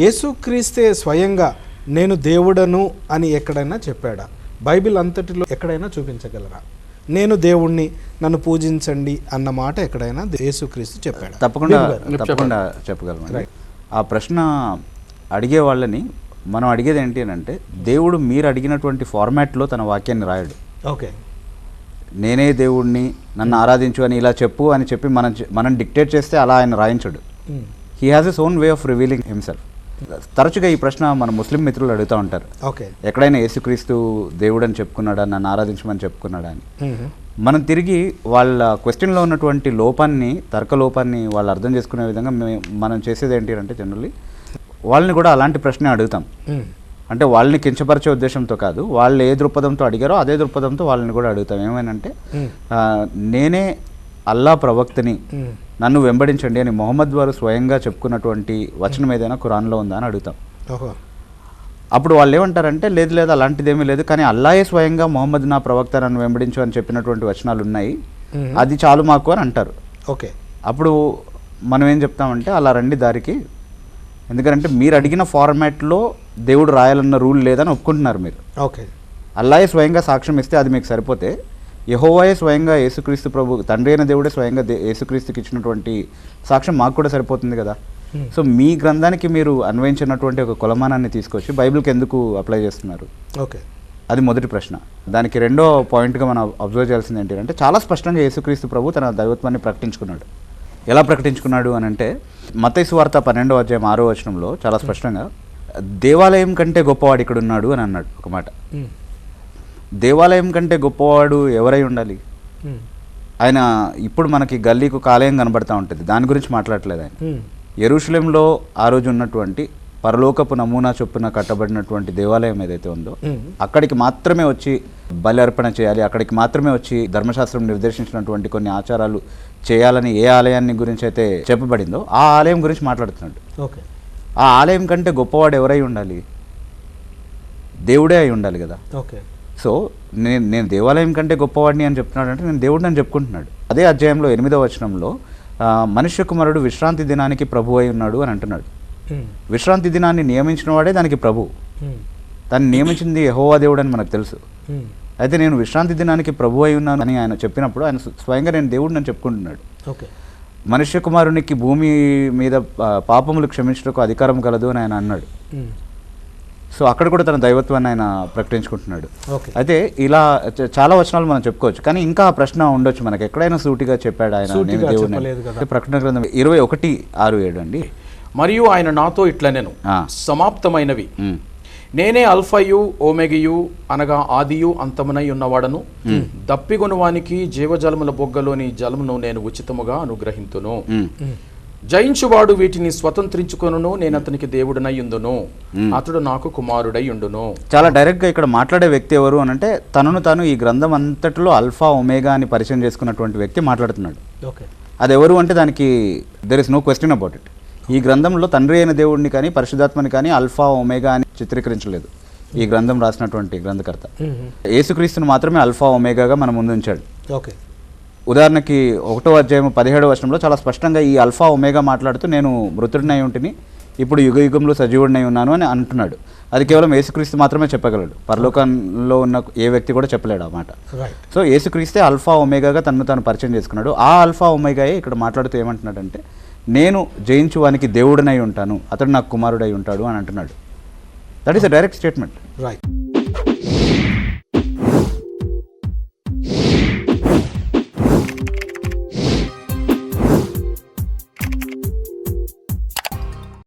యేసుక్రీస్తే స్వయంగా నేను దేవుడను అని ఎక్కడైనా చెప్పాడా? బైబిల్ అంతటిలో ఎక్కడైనా చూపించగలరా? నేను దేవుణ్ణి, నన్ను పూజించండి అన్న మాట ఎక్కడైనా యేసుక్రీస్తు చెప్పాడా? తప్పకుండా చెప్పగలమండి. ఆ ప్రశ్న అడిగే వాళ్ళని మనం అడిగేది ఏంటి అని అంటే, దేవుడు మీరు అడిగినటువంటి ఫార్మాట్లో తన వాక్యాన్ని రాయడు. ఓకే, నేనే దేవుడిని, నన్ను ఆరాధించు అని ఇలా చెప్పు అని చెప్పి మనం డిక్టేట్ చేస్తే అలా ఆయన రాయించడు. He has his own way of revealing himself. తరచుగా ఈ ప్రశ్న మన ముస్లిం మిత్రులు అడుగుతూ ఉంటారు. ఓకే, ఎక్కడైనా యేసుక్రీస్తు దేవుడు అని చెప్పుకున్నాడా, నన్ను ఆరాధించమని చెప్పుకున్నాడా అని. మనం తిరిగి వాళ్ళ క్వశ్చన్లో ఉన్నటువంటి లోపాన్ని, తర్క లోపాన్ని వాళ్ళు అర్థం చేసుకునే విధంగా మనం చేసేది ఏంటి అంటే, జనరల్లీ వాళ్ళని కూడా అలాంటి ప్రశ్న అడుగుతాం. అంటే వాళ్ళని కించపరిచే ఉద్దేశంతో కాదు, వాళ్ళు ఏ దృక్పథంతో అడిగారో అదే దృక్పథంతో వాళ్ళని కూడా అడుగుతాం. ఏమైనంటే, నేనే అల్లా ప్రవక్తని, నన్ను వెంబడించండి అని మొహమ్మద్ వారు స్వయంగా చెప్పుకున్నటువంటి వచనం ఏదైనా ఖురాన్లో ఉందా అని అడుగుతాం. అప్పుడు వాళ్ళు ఏమంటారంటే, లేదు లేదు అలాంటిదేమీ లేదు, కానీ అల్లాయే స్వయంగా మొహమ్మద్ నా ప్రవక్త, నన్ను వెంబడించు అని చెప్పినటువంటి వచనాలు ఉన్నాయి, అది చాలు మాకు అని అంటారు. ఓకే, అప్పుడు మనం ఏం చెప్తామంటే, అలా రండి దారికి, ఎందుకంటే మీరు అడిగిన ఫార్మాట్లో దేవుడు రాయాలన్న రూల్ లేదని ఒప్పుకుంటున్నారు మీరు. ఓకే, అల్లాయే స్వయంగా సాక్ష్యం ఇస్తే అది మీకు సరిపోతే, యెహోవాయే స్వయంగా యేసుక్రీస్తు ప్రభు, తండ్రి అయిన దేవుడే స్వయంగా యేసుక్రీస్తుకి ఇచ్చినటువంటి సాక్ష్యం మాకు కూడా సరిపోతుంది కదా. సో మీ గ్రంథానికి మీరు అన్వయించినటువంటి ఒక కొలమానాన్ని తీసుకొచ్చి బైబిల్కి ఎందుకు అప్లై చేస్తున్నారు? ఓకే, అది మొదటి ప్రశ్న. దానికి రెండో పాయింట్గా మనం అబ్జర్వ్ చేయాల్సింది ఏంటంటే, చాలా స్పష్టంగా యేసుక్రీస్తు ప్రభు తన దైవత్వాన్ని ప్రకటించుకున్నాడు. ఎలా ప్రకటించుకున్నాడు అని అంటే, మత్తయి సువార్త 12వ అధ్యాయం 6వ వచనంలో చాలా స్పష్టంగా, దేవాలయం కంటే గొప్పవాడు ఇక్కడ ఉన్నాడు అని అన్నాడు ఒక మాట. దేవాలయం కంటే గొప్పవాడు ఎవరై ఉండాలి? ఆయన ఇప్పుడు మనకి గల్లీకు ఆలయం కనబడతా ఉంటుంది, దాని గురించి మాట్లాడట్లేదు ఆయన. యెరూషలేంలో ఆ రోజు ఉన్నటువంటి పరలోకపు నమూనా చొప్పున కట్టబడినటువంటి దేవాలయం ఏదైతే ఉందో, అక్కడికి మాత్రమే వచ్చి బలి అర్పణ చేయాలి, అక్కడికి మాత్రమే వచ్చి ధర్మశాస్త్రం నిర్దేశించినటువంటి కొన్ని ఆచారాలు చేయాలని ఏ ఆలయాన్ని గురించి అయితే చెప్పబడిందో ఆ ఆలయం గురించి మాట్లాడుతున్నాడు. ఓకే, ఆ ఆలయం కంటే గొప్పవాడు ఎవరై ఉండాలి? దేవుడే అయి ఉండాలి కదా. ఓకే, సో నేను దేవాలయం కంటే గొప్పవాడిని అని చెప్తున్నాడు అంటే, నేను దేవుడిని అని చెప్పుకుంటున్నాడు. అదే అధ్యాయంలో 8వ వచనంలో, మనుష్య కుమారుడు విశ్రాంతి దినానికి ప్రభు అయి ఉన్నాడు అని అంటున్నాడు. విశ్రాంతి దినాన్ని నియమించిన వాడే దానికి ప్రభు. దాన్ని నియమించింది యెహోవా దేవుడు అని మనకు తెలుసు. అయితే నేను విశ్రాంతి దినానికి ప్రభు అయి ఉన్నాను అని ఆయన చెప్పినప్పుడు, ఆయన స్వయంగా నేను దేవుడిని అని చెప్పుకుంటున్నాడు. ఓకే, మనుష్య కుమారునికి భూమి మీద పాపములు క్షమించడానికి అధికారం కలదు అని ఆయన అన్నాడు. సో అక్కడ కూడా తన దైవత్వాన్ని ఆయన ప్రకటించుకుంటున్నాడు. అయితే ఇలా చాలా వచనాలు మనం చెప్పుకోవచ్చు, కానీ ఇంకా ఆ ప్రశ్న ఉండొచ్చు మనకి, ఎక్కడైనా సూటిగా చెప్పాడు ఆయన నేను దేవుడిని? ప్రకటన గ్రంథం 21:6-7 అండి. మరియు ఆయన నాతో ఇట్లనెను, సమాప్తమైనవి, నేనే అల్ఫయు ఓమెగియు అనగా ఆదియు అంతమునై ఉన్నవాడను, దప్పిగొనువానికి జీవజలముల బొగ్గలోని జలమును నేను ఉచితముగా అనుగ్రహింతును, జయించువాడు వీటిని స్వతంత్రించుకొనును, నేను అతనికి దేవుడనై ఉండును, అతడు నాకు కుమారుడై ఉండును. చాలా డైరెక్ట్గా ఇక్కడ మాట్లాడే వ్యక్తి ఎవరు అని అంటే, తనను తాను ఈ గ్రంథం అంతటిలో అల్ఫా ఒమేగా అని పరిచయం చేసుకున్నటువంటి వ్యక్తి మాట్లాడుతున్నాడు. అది ఎవరు అంటే, దానికి there is no question about it. ఈ గ్రంథంలో తండ్రి అయిన దేవుడిని కానీ పరిశుద్ధాత్మని కానీ అల్ఫా ఒమేగా అని చిత్రీకరించలేదు ఈ గ్రంథం రాసినటువంటి గ్రంథకర్త. యేసుక్రీస్తుని మాత్రమే అల్ఫా ఒమేగాగా మన ముందు ఉంచాడు. ఓకే, ఉదాహరణకి 1వ అధ్యాయం 17వ వచనంలో చాలా స్పష్టంగా ఈ అల్ఫా ఒమేగా మాట్లాడుతూ, నేను మృతుడినై ఉంటిని, ఇప్పుడు యుగ యుగంలో సజీవుడినై ఉన్నాను అని అంటున్నాడు. అది కేవలం యేసుక్రీస్తు మాత్రమే చెప్పగలడు, పరలోకంలో ఉన్న ఏ వ్యక్తి కూడా చెప్పలేడు ఆ మాట. సో యేసుక్రీస్తే అల్ఫా ఒమేగాగా తనను తాను పరిచయం చేసుకున్నాడు. ఆ అల్ఫా ఒమేగాయే ఇక్కడ మాట్లాడుతూ ఏమంటున్నాడంటే, నేను జయించువానికి దేవుడినై ఉంటాను, అతడు నాకు కుమారుడై ఉంటాడు అని అంటున్నాడు. That is a direct statement.